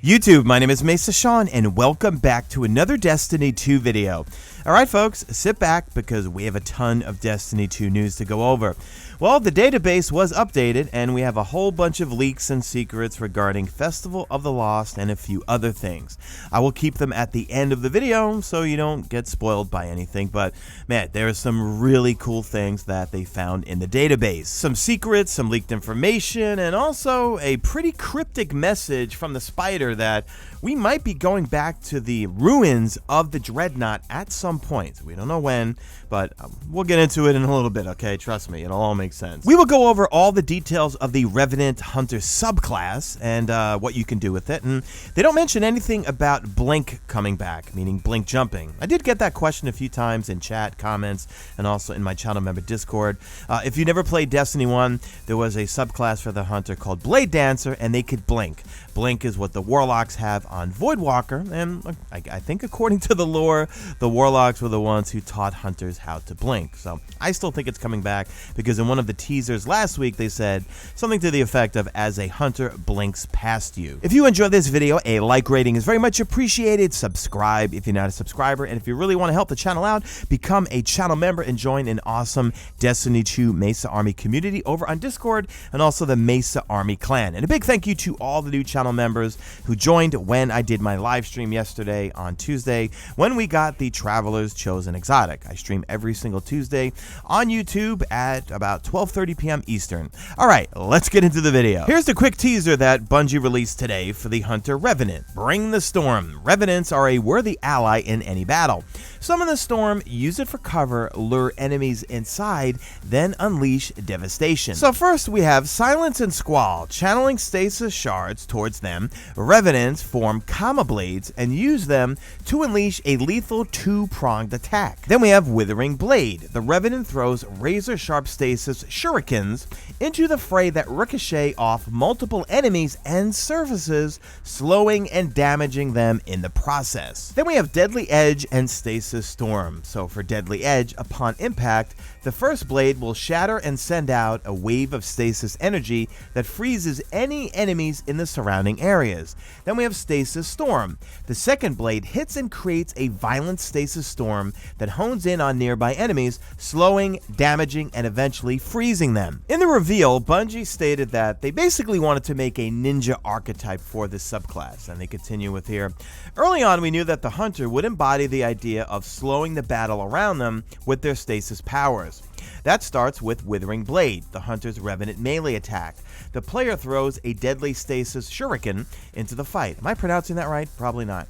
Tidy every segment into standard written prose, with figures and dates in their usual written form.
YouTube, my name is Mesa Sean, and welcome back to another Destiny 2 video. Alright folks, sit back because we have a ton of Destiny 2 news to go over. Well, the database was updated, and we have a whole bunch of leaks and secrets regarding Festival of the Lost and a few other things. I will keep them at the end of the video so you don't get spoiled by anything, but man, there are some really cool things that they found in the database. Some secrets, some leaked information, and also a pretty cryptic message from the Spider that we might be going back to the ruins of the Dreadnaught at some point. We don't know when, but we'll get into it in a little bit, okay? Trust me, it'll all make sense. We will go over all the details of the Revenant Hunter subclass and what you can do with it, and they don't mention anything about blink coming back, meaning blink jumping. I did get that question a few times in chat, comments, and also in my channel member Discord. If you never played Destiny 1, there was a subclass for the Hunter called Blade Dancer, and they could blink. Blink is what the Warlocks have on Voidwalker, and I think according to the lore, the Warlocks were the ones who taught Hunters how to blink. So I still think it's coming back because in one of the teasers last week, they said something to the effect of as a Hunter blinks past you. If you enjoyed this video, a like rating is very much appreciated. Subscribe if you're not a subscriber, and if you really want to help the channel out, become a channel member and join an awesome Destiny 2 Mesa Army community over on Discord and also the Mesa Army clan. And a big thank you to all the new channel members who joined when I did my live stream yesterday on Tuesday when we got the Traveler's Chosen Exotic. I stream every single Tuesday on YouTube at about 12:30 p.m. Eastern. Alright, let's get into the video. Here's the quick teaser that Bungie released today for the Hunter Revenant. Bring the Storm. Revenants are a worthy ally in any battle. Summon the Storm, use it for cover, lure enemies inside, then unleash devastation. So first we have Silence and Squall. Channeling stasis shards towards them, Revenants form Kama Blades and use them to unleash a lethal two-pronged attack. Then we have Withering Blade. The Revenant throws razor-sharp stasis shurikens into the fray that ricochet off multiple enemies and surfaces, slowing and damaging them in the process. Then we have Deadly Edge and Stasis Storm. So for Deadly Edge, upon impact, the first blade will shatter and send out a wave of stasis energy that freezes any enemies in the surrounding areas. Then we have Stasis Storm. The second blade hits and creates a violent stasis storm that hones in on nearby enemies, slowing, damaging, and eventually freezing them. In the reveal, Bungie stated that they basically wanted to make a ninja archetype for this subclass, and they continue with here. Early on, we knew that the Hunter would embody the idea of slowing the battle around them with their stasis powers. That starts with Withering Blade, the Hunter's Revenant melee attack. The player throws a deadly stasis shuriken into the fight. Am I pronouncing that right? Probably not.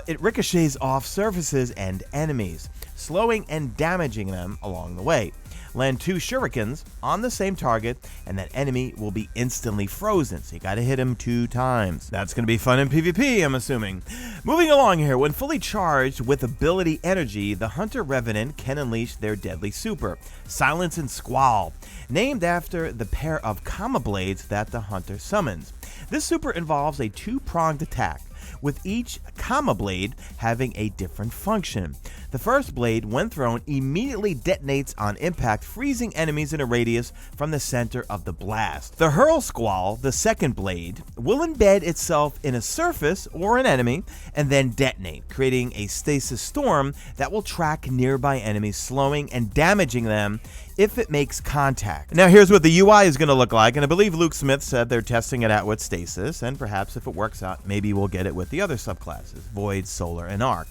It ricochets off surfaces and enemies, slowing and damaging them along the way. Land 2 shurikens on the same target, and that enemy will be instantly frozen, so you gotta hit him 2 times. That's gonna be fun in PvP, I'm assuming. Moving along here, when fully charged with ability energy, the Hunter Revenant can unleash their deadly super, Silence and Squall, named after the pair of Kama Blades that the Hunter summons. This super involves a 2-pronged attack, with each Kama Blade having a different function. The first blade, when thrown, immediately detonates on impact, freezing enemies in a radius from the center of the blast. The Hurl Squall, the second blade, will embed itself in a surface or an enemy and then detonate, creating a stasis storm that will track nearby enemies, slowing and damaging them if it makes contact. Now here's what the UI is going to look like, and I believe Luke Smith said they're testing it out with Stasis, and perhaps if it works out, maybe we'll get it with the other subclasses, Void, Solar, and Arc.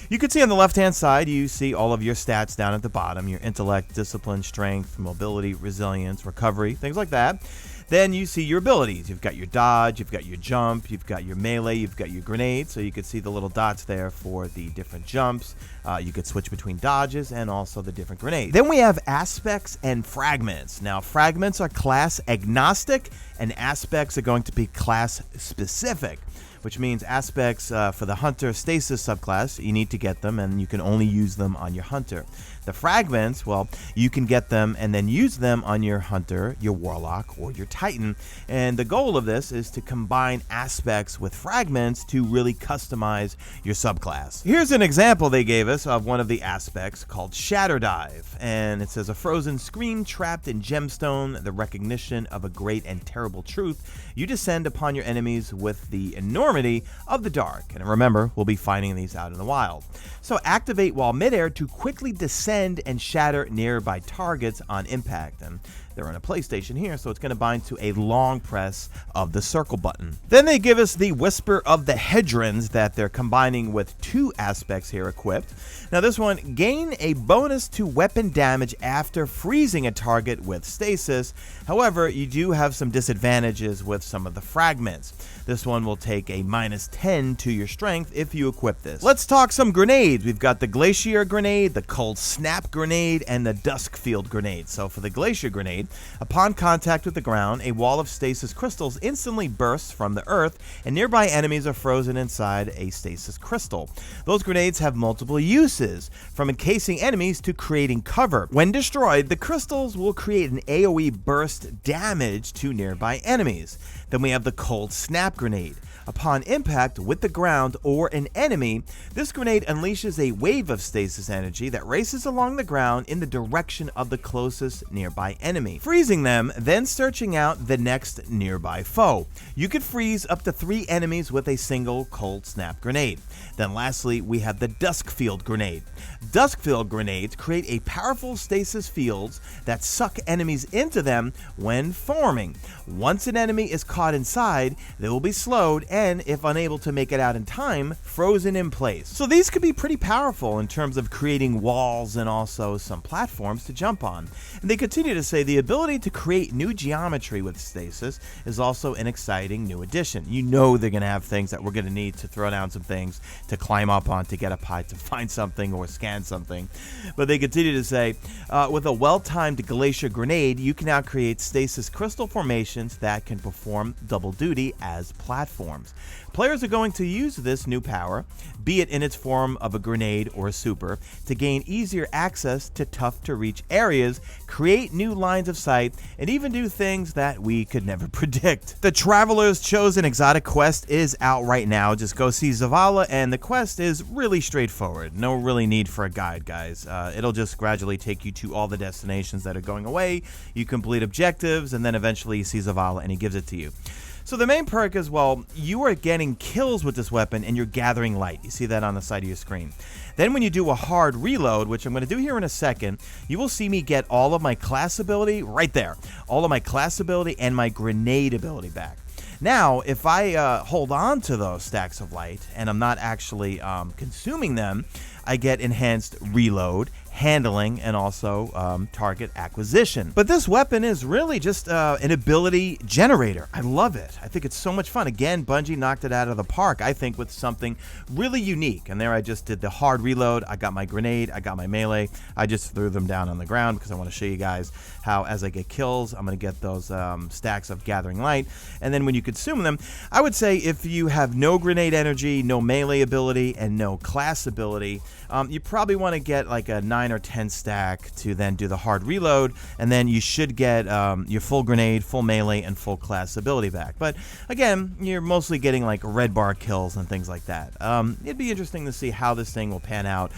You can see on the left-hand side, you see all of your stats down at the bottom, your intellect, discipline, strength, mobility, resilience, recovery, things like that. Then you see your abilities. You've got your dodge, you've got your jump, you've got your melee, you've got your grenade. So you can see the little dots there for the different jumps. You could switch between dodges and also the different grenades. Then we have aspects and fragments. Now, fragments are class agnostic and aspects are going to be class specific, which means aspects for the Hunter Stasis subclass, you need to get them and you can only use them on your Hunter. The fragments, well, you can get them and then use them on your Hunter, your Warlock, or your Titan. And the goal of this is to combine aspects with fragments to really customize your subclass. Here's an example they gave us of one of the aspects called Shatter Dive. And it says a frozen screen trapped in gemstone, the recognition of a great and terrible terrible truth, you descend upon your enemies with the enormity of the dark. And remember, we'll be finding these out in the wild. So activate while midair to quickly descend and shatter nearby targets on impact. And they're on a PlayStation here, so it's going to bind to a long press of the circle button. Then they give us the Whisper of the Hedrons that they're combining with 2 aspects here equipped. Now this one, gain a bonus to weapon damage after freezing a target with stasis. However, you do have some disadvantages with some of the fragments. This one will take a -10 to your strength if you equip this. Let's talk some grenades. We've got the Glacier Grenade, the Cold Snap Grenade, and the Duskfield Grenade. So for the Glacier Grenade, upon contact with the ground, a wall of stasis crystals instantly bursts from the earth, and nearby enemies are frozen inside a stasis crystal. Those grenades have multiple uses, from encasing enemies to creating cover. When destroyed, the crystals will create an AoE burst damage to nearby enemies. Then we have the Cold Snap Grenade. Upon impact with the ground or an enemy, this grenade unleashes a wave of stasis energy that races along the ground in the direction of the closest nearby enemy, freezing them, then searching out the next nearby foe. You could freeze up to 3 enemies with a single Cold Snap Grenade. Then lastly, we have the Duskfield Grenade. Duskfield grenades create a powerful stasis fields that suck enemies into them when forming. Once an enemy is caught inside, they will be slowed and, if unable to make it out in time, frozen in place. So these could be pretty powerful in terms of creating walls and also some platforms to jump on. And they continue to say the ability to create new geometry with stasis is also an exciting new addition. You know they're going to have things that we're going to need to throw down some things to climb up on, to get up high, to find something or scan something. But they continue to say, with a well-timed Glacier Grenade, you can now create stasis crystal formations that can perform double duty as platforms. Players are going to use this new power, be it in its form of a grenade or a super, to gain easier access to tough-to-reach areas, create new lines of sight, and even do things that we could never predict. The Traveler's Chosen Exotic Quest is out right now. Just go see Zavala, and the quest is really straightforward. No really need for a guide, guys. It'll just gradually take you to all the destinations that are going away. You complete objectives, and then eventually you see Zavala, and he gives it to you. So the main perk is, well, you are getting kills with this weapon and you're gathering light. You see that on the side of your screen. Then when you do a hard reload, which I'm going to do here in a second, you will see me get all of my class ability right there. All of my class ability and my grenade ability back. Now, if I hold on to those stacks of light and I'm not actually consuming them, I get enhanced reload, handling, and also target acquisition. But this weapon is really just an ability generator. I love it. I think it's so much fun. Again, Bungie knocked it out of the park, I think, with something really unique. And there I just did the hard reload. I got my grenade. I got my melee. I just threw them down on the ground because I want to show you guys how, as I get kills, I'm going to get those stacks of gathering light. And then when you consume them, I would say if you have no grenade energy, no melee ability, and no class ability, you probably want to get like a 9 or 10 stack to then do the hard reload, and then you should get your full grenade, full melee, and full class ability back. But again, you're mostly getting like red bar kills and things like that. It'd be interesting to see how this thing will pan out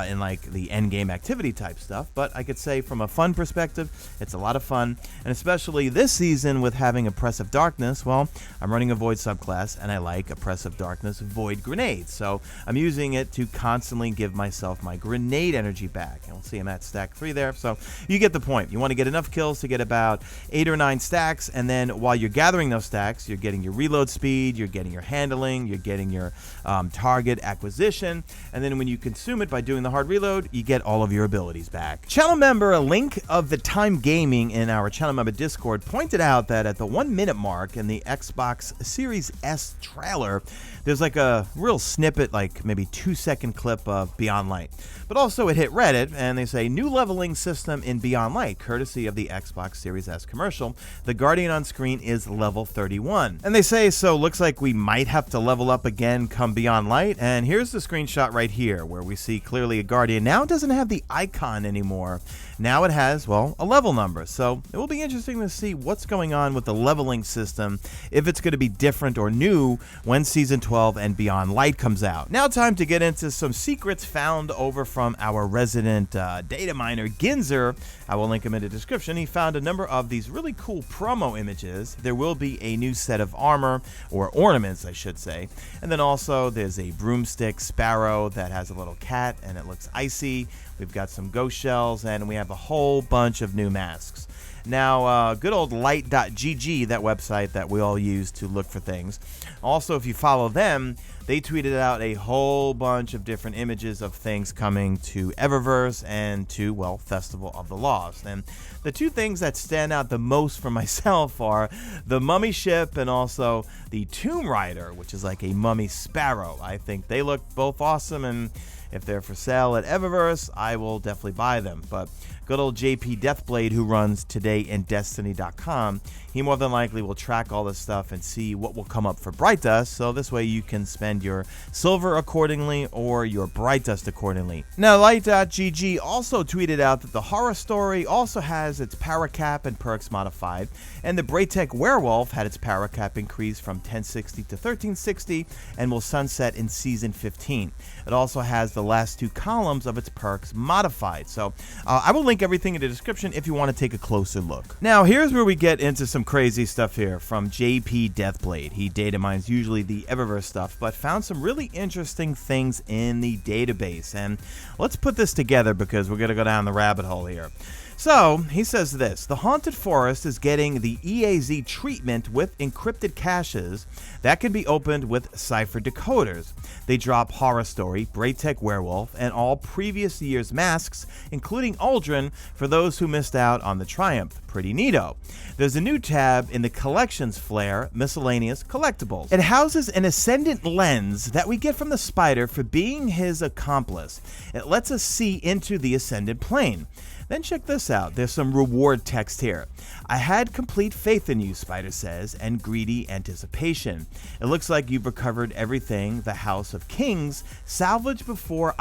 in like the end game activity type stuff, but I could say from a fun perspective, it's a lot of fun, and especially this season with having Oppressive Darkness, well, I'm running a Void subclass, and I like Oppressive Darkness Void Grenades, so I'm using it to constantly give myself my grenade energy back. And we'll see I'm at stack 3 there, so you get the point. You want to get enough kills to get about 8 or 9 stacks, and then while you're gathering those stacks, you're getting your reload speed, you're getting your handling, you're getting your target acquisition, and then when you consume it by doing the hard reload, you get all of your abilities back. Channel member Link of the Time Gaming in our channel member Discord pointed out that at the 1 minute mark in the Xbox Series S trailer, there's like a real snippet, like maybe 2-second clip of Beyond Light. But also it hit Reddit, and they say, new leveling system in Beyond Light, courtesy of the Xbox Series S commercial. The Guardian on screen is level 31. And they say, so looks like we might have to level up again come Beyond Light. And here's the screenshot right here, where we see clearly a Guardian now doesn't have the icon anymore. Now it has, well, a level number. So it will be interesting to see what's going on with the leveling system, if it's going to be different or new when Season 12 and Beyond Light comes out. Now time to get into some secrets found over from our Resident resident data miner Ginzer, I will link him in the description, he found a number of these really cool promo images. There will be a new set of armor, or ornaments I should say, and then also there's a broomstick sparrow that has a little cat and it looks icy. We've got some ghost shells, and we have a whole bunch of new masks. Now, good old light.gg, that website that we all use to look for things. Also, if you follow them, they tweeted out a whole bunch of different images of things coming to Eververse and to, well, Festival of the Lost. And the two things that stand out the most for myself are the mummy ship and also the Tomb Rider, which is like a mummy sparrow. I think they look both awesome, and if they're for sale at Eververse, I will definitely buy them. But good old JP Deathblade, who runs todayindestiny.com, he more than likely will track all this stuff and see what will come up for Bright Dust, so this way you can spend your silver accordingly or your Bright Dust accordingly. Now, Light.gg also tweeted out that the horror story also has its power cap and perks modified, and the Braytech Werewolf had its power cap increased from 1060 to 1360 and will sunset in Season 15. It also has the last two columns of its perks modified, so I will link everything in the description if you want to take a closer look. Now, here's where we get into some crazy stuff here from JP Deathblade. He data mines usually the Eververse stuff, but found some really interesting things in the database. And let's put this together because we're going to go down the rabbit hole here. So, he says this: the Haunted Forest is getting the EAZ treatment with encrypted caches that can be opened with cipher decoders. They drop Horror Story, Braytech Werewolf, and all previous year's masks, including Aldrin, for those who missed out on the Triumph. Pretty neato. There's a new tab in the Collections flare, Miscellaneous Collectibles. It houses an Ascendant lens that we get from the Spider for being his accomplice. It lets us see into the Ascendant plane. Then check this out. There's some reward text here. I had complete faith in you, Spider says, and greedy anticipation. It looks like you've recovered everything the House of Kings salvaged before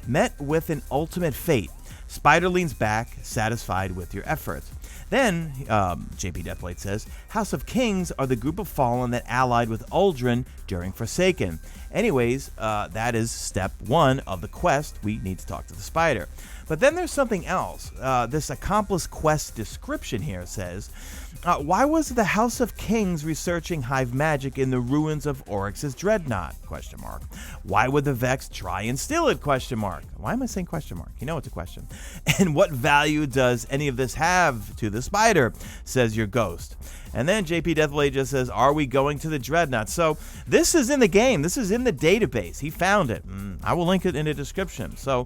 met with an ultimate fate. Spider leans back, satisfied with your efforts. Then, JP Deathblade says, House of Kings are the group of fallen that allied with Aldrin during Forsaken. Anyways, that is step one of the quest. We need to talk to the Spider. But then there's something else. This accomplice quest description here says, why was the House of Kings researching hive magic in the ruins of Oryx's Dreadnaught? Question mark. Why would the Vex try and steal it? Question mark. Why am I saying question mark? You know it's a question. And what value does any of this have to the Spider? Says your ghost. And then JP Deathblade just says, are we going to the Dreadnaught? So this is in the game. This is in the database. He found it. I will link it in the description. So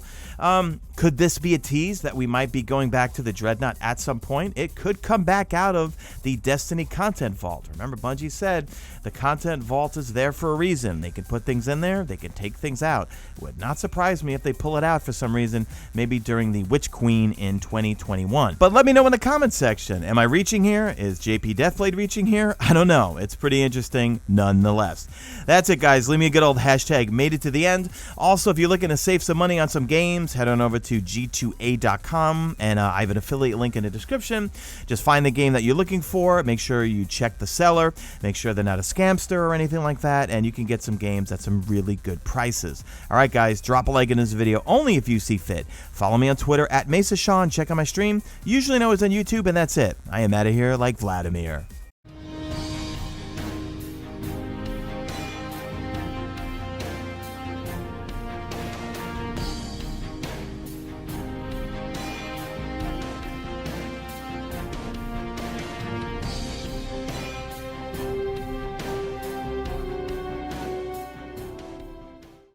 could this be a tease that we might be going back to the Dreadnaught at some point? It could come back out of the Destiny content vault. Remember, Bungie said the content vault is there for a reason. They can put things in there. They can take things out. It would not surprise me if they pull it out for some reason, maybe during the Witch Queen in 2021. But let me know in the comments section. Am I reaching here? Is JP Deathblade reaching here? I don't know. It's pretty interesting nonetheless. That's it, guys. Leave me a good old hashtag made it to the end. Also, if you're looking to save some money on some games, head on over to g2a.com, and I have an affiliate link in the description. Just find the game that you're looking for. Make sure you check the seller. Make sure they're not a scamster or anything like that, and you can get some games at some really good prices. All right, guys, drop a like in this video only if you see fit. Follow me on Twitter at Mesa Sean. Check out my stream. Usually know it's on YouTube, and that's it. I am out of here like Vladimir.